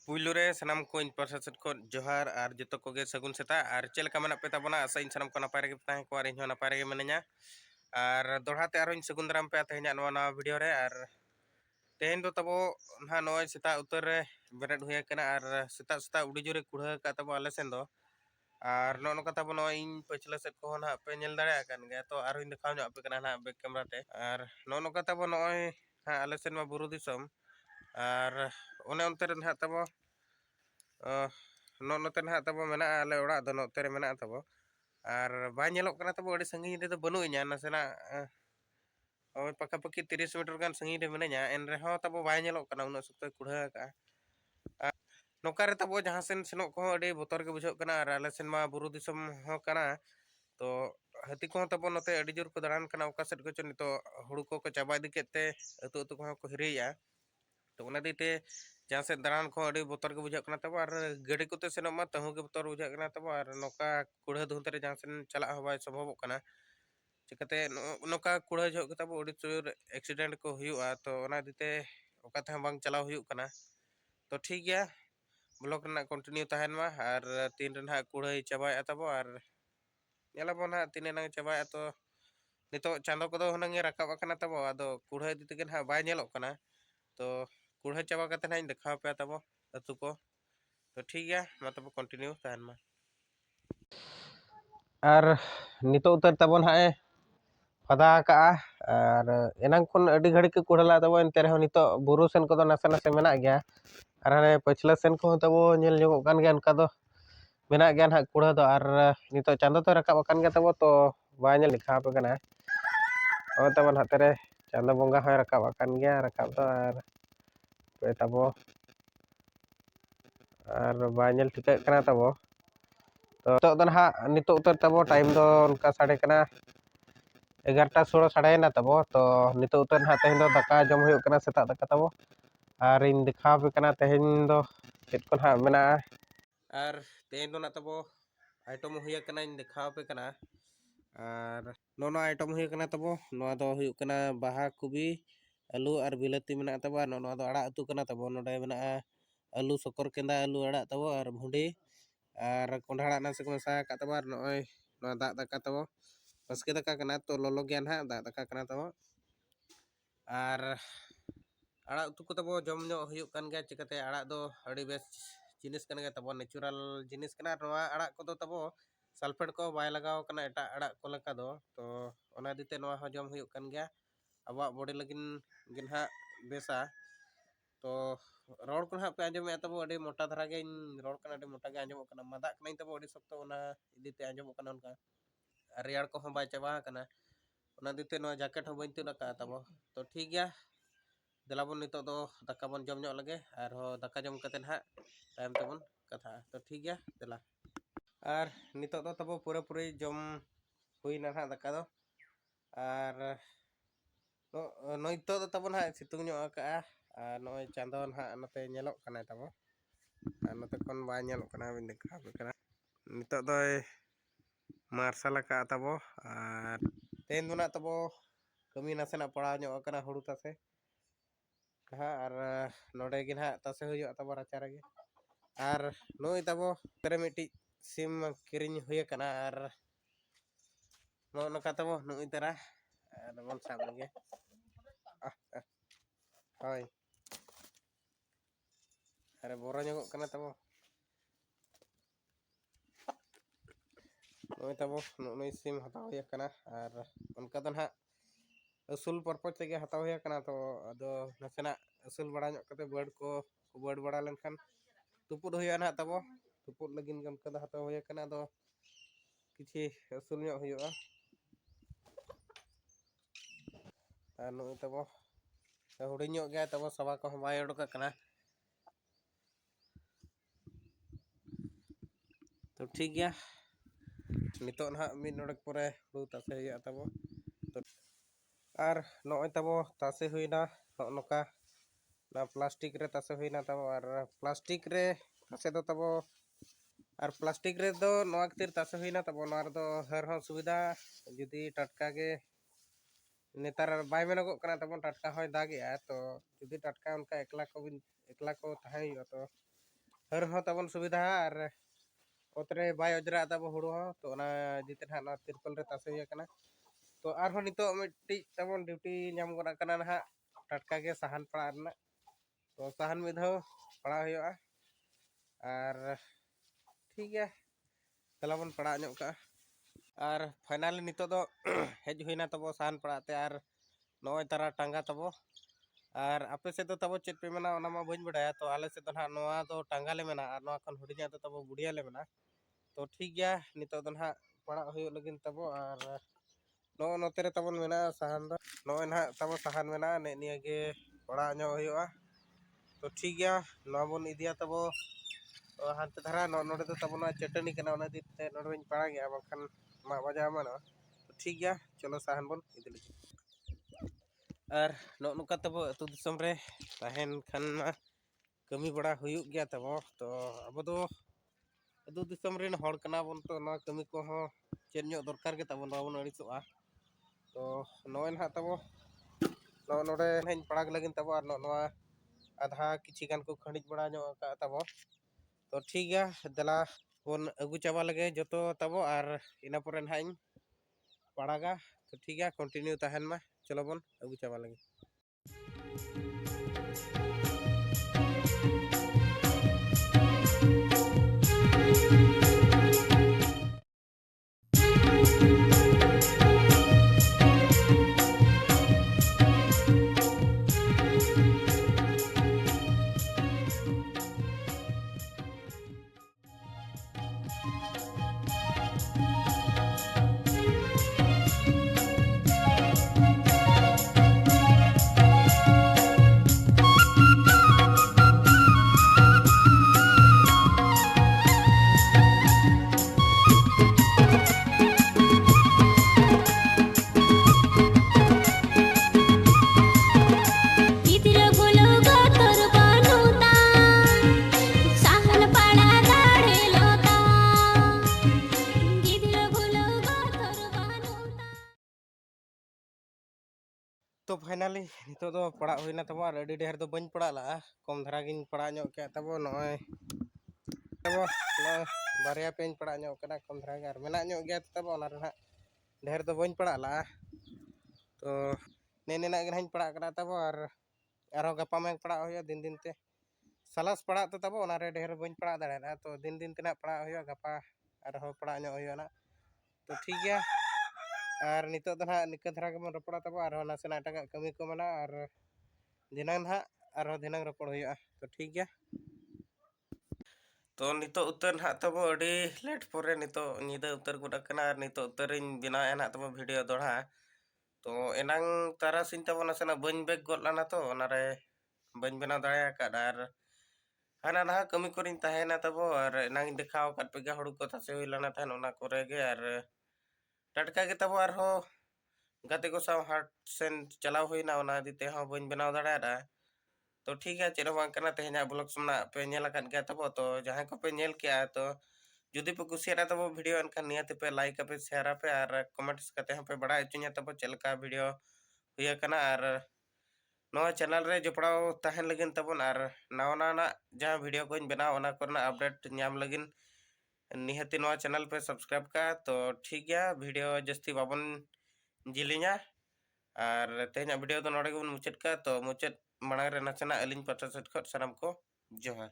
पुइलु रे सनाम को इन प्रशासन को जोहार और जतो को गे सगुन सेता और चेल का मेना पे ताबोना आशा इन सनाम को नपाय रे ताहे को और इन नपाय रे मिनैया और दोढ़ा ते आरो इन सगुन दाराम पे तेहना नवा नवा वीडियो रे और तेहन दो तबो ना नय सेता उतर रे बेरेट हुए कना और सेता सेता उडी जोरे कुढ़ा का तबो आले सेन दो और नो नो तबो नो इन पछला सेट को ना पे नेल दाड़े आकन गे तो आरो इन देखाव ᱧᱚᱜ पे कना ना बैक कैमरा ते और नो नो तबो नय हा आले सेन मा बुरु दिसम और ओने onte रे ना तबो नोते ना तब मेना आले ओड़ा दो नोते रे मेना तब और बाय ñेलोग कना तब अड़ी संगी रे दो बनु इñा नसेना ओय पक्का पक्की 30 मीटर गान संगी रे मेनाña एन रे हो तब बाय ñेलोग कना उन सुक्ते कुढ़ा का नोका रे तब जहां सेन सेनोग को अड़ी बोतर के बुझो कना और आले सेन मा बुरु दिसम हो कना तो हाथी को तब नोते अड़ी जोर को दाड़ान कना ओका सेट को चो नितो हुड़ू को चाबा इदी केते अतु अतु को को हिरिया तो उना दीते जहां से दाड़ान को अड़ी बोतर के बुझा कना तब और गाड़ी कोते सेनो मा तहु के बोतर बुझा कना तब और नोका कुढ़ा दुहते रे जहां सेन चला हवाय संभव कना चिकते नोका कुढ़ा जो के तब अड़ी चोर एक्सीडेंट को हुआ तो उना दीते ओका थे बांग चलाव हुई कना तो ठीक गया ब्लॉग रना कंटिन्यू तहन मा और तीन रना कुढ़ा चाबाय तब और नेलाबो ना तीन ना चाबाय तो नितो चांदो को हुनंगे राकाब कना तब आदो कुढ़ा दी तके ना बाय नेलोग कना तो कुढ़ा चाबा कते ना देखाव पे तब अतु को तो ठीक गया मा तब कंटिन्यू तहन मा और नितो उतर तबन हाय फदा का और एनांग खन अडी घड़ी के कुढ़ला तब एनते रहो नितो बुरु सेन को नासे नासे मेना गया और हाने पछला सेन को तब नेल जोगो कान गया उनका दो मेना गया ना कुढ़ा दो और नितो चांदो तो रकाब कान गया तब तो बाय नेल लिखा पे कना ओ तबन हाते रे चांदो बंगा होय रकाब कान गया रकाब तो और पे तब और बाय नेल ठिका कना तब तो दन हा नितो उतर तब टाइम दो उनका साढ़े कना 11:16 साढ़े तब तो नितो उतर ना तेहन दो दाका जम हुई कना सेता दाका तब और इन दिखा पे कना तेहन दो चेत को ना मेना और तेहन दो ना तब आइटम हुई कना इन दिखा पे कना और नोनो आइटम हुई कना तब नोआ दो हुई कना बाहा कुबी आलू और बिलाती मेना तब नोआ दो आड़ा अतु कना तब नोडे मेना आलू सकर केंदा आलू आड़ा तब और भुंडी और कोंढाड़ा ना से को मसा का तब और नोय नोआ दा दाका तब बसके दाका कना तो लोलो गया ना दा दाका कना तब और आड़ा उतु को तब जम नो हुई कन गया चिकते आड़ा दो अड़ी बेस जिनिस कन गया तब नेचुरल जिनिस कना नोआ आड़ा को दो तब सल्फेट को बाय लगाव कना एटा आड़ा को लका दो तो ओना दिते नोआ हो जम हुई कन गया अब बॉडी लगिन गिनहा बेसा तो रोड को पे आंजम तब अड़ी मोटा धरा गे रोड कना अड़ी मोटा गे आंजम कना मदा कना तब अड़ी सख्त ओना इदीते आंजम कना उनका रेयाड़ को बाय चाबा कना ओना दिते नो जैकेट हो बइन तुना का तब तो ठीक गया देलाबन नितो दो दाका बन जम ᱧᱚᱜ लगे और हो दाका जम कते ना टाइम तबन कथा तो ठीक गया देला और नितो दो तब पूरा पूरी जम हुई ना ना दाका दो और नोइतो दो तब ना सितुंग ᱧᱚᱜ का और नोय चांदो ना नते ñेलोग कना तब और नते कोन बाय ñेलोग कना बिन देखा कना नितो दो मार्शल का तब और तेन दो ना तब कमी नासेना पड़ा ᱧᱚᱜ कना हुड़ू तासे हाँ और नोडे गिन हा तासे हुई तब राचा रे और नोय तब तेरे मिट्टी सिम किरिंग हुई कना और नो नका तब नोय तेरा और बन साब लगे होय अरे बोरा ᱧᱚᱜᱚᱜ कना तब नोय तब नोय सिम हताव हुई कना और उनका दो ना असूल पर्पज तेगे हताव हुई कना तो अदो नसेना असूल बड़ा ᱧᱚᱜ कते बर्ड को बर्ड बड़ा लेनखान तुपुद हुई ना तब तुपुद लगिन उनका दो हताव हुई कना दो किछि असूल ᱧᱚᱜ हुआ और नोय तब हुडी ᱧᱚᱜ गया तब सभा को बाय उडक कना तो ठीक गया नितो ना मिड नोडक परे हुडू तासे हुई तब तो और नोय तब तासे हुईना नोका ना प्लास्टिक रे तासे हुईना तब और प्लास्टिक रे तासे दो तब और प्लास्टिक रे दो नोआ खातिर तासे हुईना तब नोआ रे दो हर हो सुविधा जुदी टटका गे नेतार बाय मेनगो कना तब टटका होय दागे तो जुदी टटका उनका एकला को तहाय तो हर हो तबन सुविधा और ओतरे बाय अजरा तब हुड़ो हो तो ना जिते ना तिरपल रे तासे हुई कना तो आर नितो मिट्टी तबन ड्यूटी नाम गना कना ना टटका के साहन पड़ा रना तो साहन में धाव पड़ा हुआ और ठीक है चला बन पड़ा ᱧᱚᱜ का और फाइनली नितो दो हेज हुईना तबो साहन पड़ाते और नॉय तारा टांगा तबो और आपे से तो तबो चेत पे मेना ओना मा बइन बडाया तो आले से तो ना नोआ तो टांगा ले मेना और नोआ खन हुडिया तो तबो बुढ़िया ले मेना तो ठीक गया नितो दो ना पड़ा हुई लगिन तबो और नो नोते रे तबन मेना साहन दो नोय ना तबो साहन मेना ने निया के पड़ा ᱧᱚᱜ हुआ तो ठीक गया नोआ बन इदिया तबो हानते धारा नोडे तो तबो चटनी कना ओना दिते नोडे बिन पड़ा गया बखन मा बजा मानो तो ठीक गया चलो साहन बन इदि लगी और नुका तब अतु दिसम रे तहन खान कमी बड़ा हुयुग गया तब तो अब दो अतु दिसम रेन हड़ कना बन तो ना कमी को हो चेन ᱧᱚᱜ दरकार के तबन बाबन अड़िसोआ तो नोय ना तब नोडे हन पड़ाग लगिन तब और नोआ आधा किछि गान को खंडिज बड़ा ᱧᱚᱜ का तब तो ठीक गया दला बन अगु चाबा लगे जतो तब और इना परे नाइन पड़ागा तो ठीक है कंटिन्यू तहन मा चलो बन अगु चाबा लगे तो फाइनली नितो दो पड़ा हुईना तब और अड़ी ढेर दो बन पड़ा ला कम धरा गिन पड़ा ᱧᱚᱜ के तब नय तब बारिया पेन पड़ा ᱧᱚᱜ कना कम धरा गे और मेना ᱧᱚᱜ गया तब ओना रे ढेर दो बन पड़ा ला तो नेना गे हन पड़ा कना तब और गपा में पड़ा हुआ दिन दिन ते सालास पड़ा तो तब ओना रे ढेर बन पड़ा दाड़ा तो दिन दिन तेना पड़ा हुआ गपा और हो पड़ा ᱧᱚᱜ हुआ ना तो ठीक गया और नितो दो ना निका धरा के मन रपड़ा तब और नासेना एटागा कमी को मेना और दिनांग ना और दिनांग रपड़ हुआ तो ठीक गया तो नितो उतर ना तब अड़ी लेट परे नितो निदा उतर गुड कना और नितो उतरिन बिना ना तब वीडियो दोड़ा तो एनांग तारासिन तब नासेना बन बेग गद लाना तो ओनारे बन बना दाया काड और हाना ना कमी करिन ताहेना तब और एनांग दिखाव काट पेगा हड़ू को तासे हुई लाना थान ओना करे गे और टटका के तब और हो गाते को साव हाट सेन चलाव हुईना ओना दिते हो बन बनाव दाड़ा तो ठीक है चलो बांग करना तेहना ब्लॉग सुना पे नेल अकान गया तब तो जहां को पे नेल किया तो जुदी पे कुसिया तब वीडियो अनका नियत पे लाइक पे शेयर पे और कमेंट्स करते हैं पे बड़ा चुनिया तब चलका वीडियो हुआ कना और नवा चैनल रे जपड़ाव तहन लगिन तबन और नवा ना जहां वीडियो को बनाव ओना करना अपडेट नाम लगिन निहती नवा चैनल पे सब्सक्राइब का तो ठीक है वीडियो जस्ती बाबन जिलिना और तेहना वीडियो तो नोडे मुचाद का तो मुचाद मांग रे नाचना अलिंग पाटा सेट खत सानाम को जोहार।